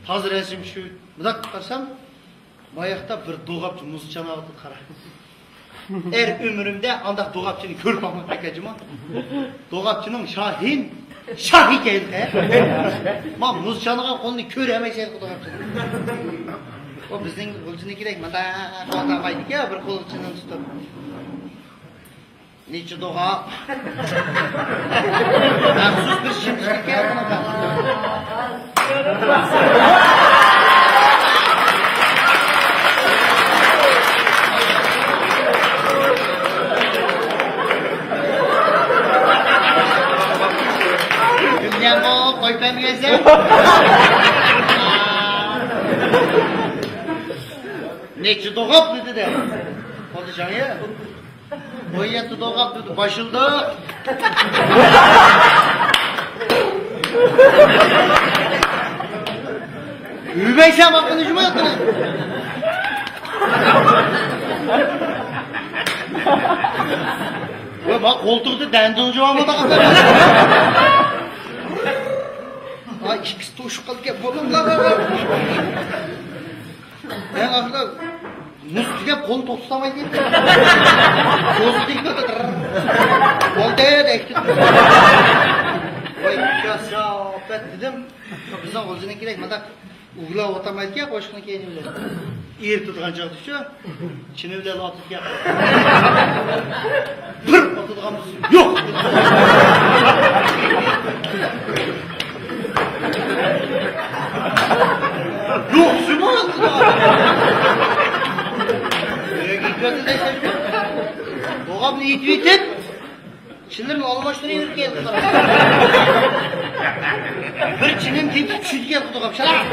Hazır esim şu. Bırak karsam. Bayakta bir doğapçı muz çanağı kara. Ömrümde andak doğapçını kör bakmak bakacağım. Doğapçının Şahi geldi. Ma muz çanağı kolunu kör hemen şey doğapçı. O bizim kılıcını girek mata kota baydık ya bir kılıcını tutup. Niçin doğa? Mahsus bir şimdilik ya buna. Dünya bu koypem gezem. Niçin doğa dedi de. Konuşan ya. Boyatı doğap dedi, başıldı. Übeyse bakın ucuma yattınız. Ve bak koltukta dendi ucuma da kadar. Ay ikisi toşuk kalık yapalım lan. Ben aslında Müslüge kol toslamayı değil. Kozu değil de kol değil de ektik. Vay sohbet dedim. Bizden kolcuna girek madak uğla otamaydı ya koşkuna kendimle. İr tutkan çıktı şu. Çin'e bile latık ya. Bir oturduğumuz yok. Yok şunu attılar. Gördü de sevdim. Doğabını itip Çinlerin almaştığını yürü geldi. Bir Çin'in tepki küçüldü geldi doğab. Şalak.